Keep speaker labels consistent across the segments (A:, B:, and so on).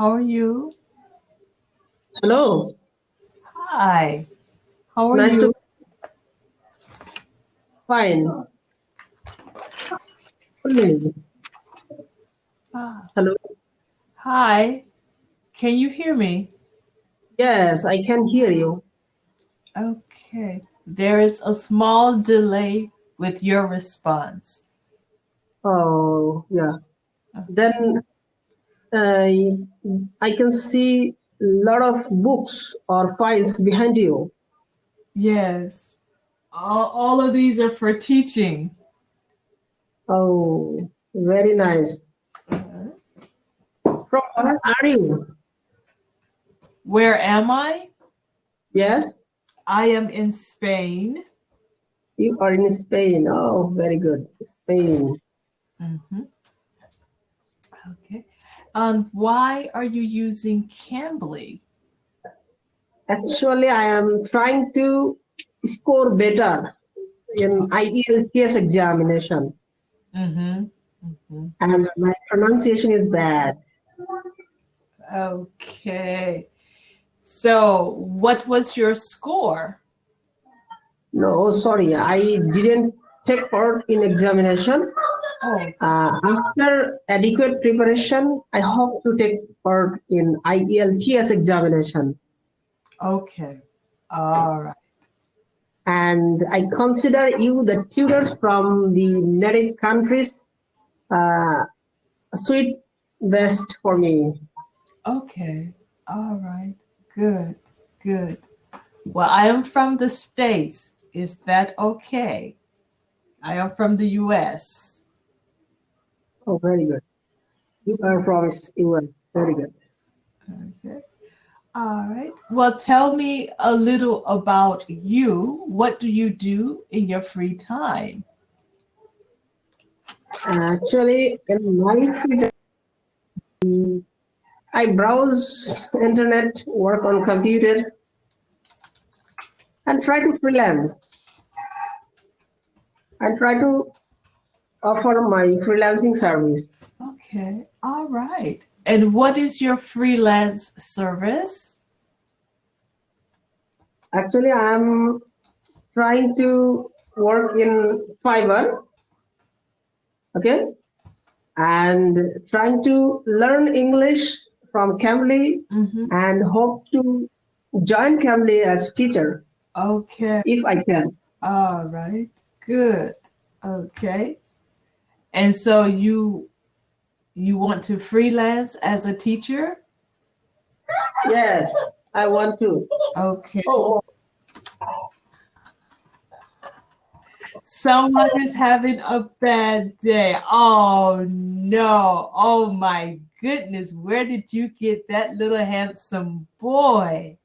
A: How are you?
B: Hello.
A: Hi. How are
B: Nice
A: you?
B: Fine. Hello. Hello.
A: Hi. Can you hear me?
B: Yes, I can hear you.
A: Okay. There is a small delay with your response.
B: Oh, yeah. Then I can see a lot of books or files behind you.
A: Yes. All of these are for teaching.
B: Oh, very nice. From where are you?
A: Where am I?
B: Yes,
A: I am in Spain.
B: you are in Spain. Oh, very good. Spain.
A: Mm-hmm. Okay. Why are you using Cambly?
B: Actually, I am trying to score better in IELTS examination,
A: Mm-hmm. Mm-hmm.
B: and my pronunciation is bad.
A: Okay. So, what was your score?
B: No, sorry, I didn't take part in examination.
A: Oh,
B: After adequate preparation, I hope to take part in IELTS examination.
A: okay. All right.
B: And I consider you the tutors from the native countries sweet best for me.
A: Okay. All right. Good. Good. Well, I am from the States. Is that okay? I am from the US.
B: Oh, very good. You are from US. Very good.
A: Okay. All right. Well, tell me a little about you. What do you do in your free time?
B: Actually, in my free time, I browse internet, work on computer, and try to freelance. I try to offer my freelancing service.
A: Okay. All right. And what is your freelance service?
B: Actually, I'm trying to work in Fiverr, okay, and trying to learn English from Cambly
A: Mm-hmm.
B: and hope to join Cambly as teacher
A: Okay.
B: if I can.
A: All right. Good. Okay. And so you want to freelance as a teacher?
B: Yes, I want to.
A: Okay.
B: Oh,
A: Someone is having a bad day. Oh no. Oh my goodness. Where did you get that little handsome boy?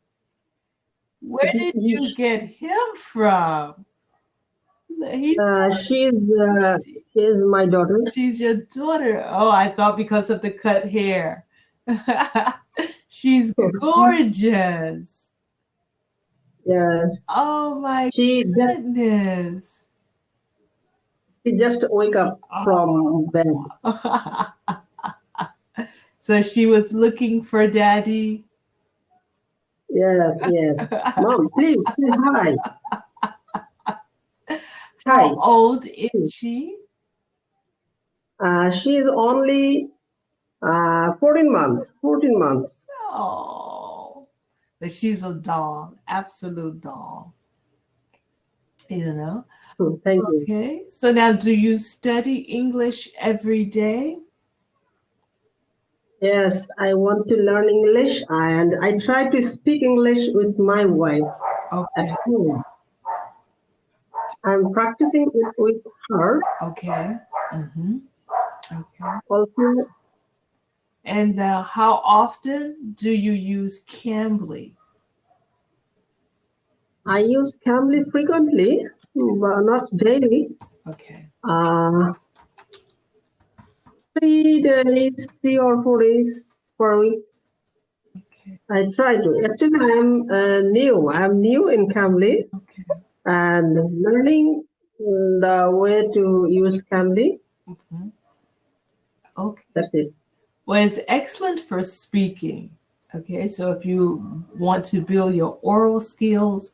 A: Where did you get him from? He's
B: she's my daughter.
A: She's your daughter. Oh, I thought because of the cut hair. She's gorgeous.
B: Yes,
A: Oh my
B: she just
A: goodness.
B: she just wake up from bed.
A: So she was looking for daddy.
B: Yes, yes. Mom, please say hi. Hi.
A: How old is she?
B: She's only 14 months. 14 months.
A: Oh, but she's a doll, absolute doll. You know?
B: Thank you.
A: Okay. So now, do you study English every day?
B: Yes, I want to learn English and I try to speak English with my wife at
A: Okay.
B: home. I'm practicing it with her.
A: Okay. Mm-hmm. Okay.
B: Also,
A: And how often do you use Cambly?
B: I use Cambly frequently, but not daily.
A: Okay.
B: 3 or 4 days per week.
A: Okay.
B: I try to. Actually, I'm new. I'm new in Cambly
A: Okay.
B: and learning the way to use Cambly.
A: Mm-hmm. Okay.
B: That's it.
A: Well, it's excellent for speaking. Okay, so if you want to build your oral skills,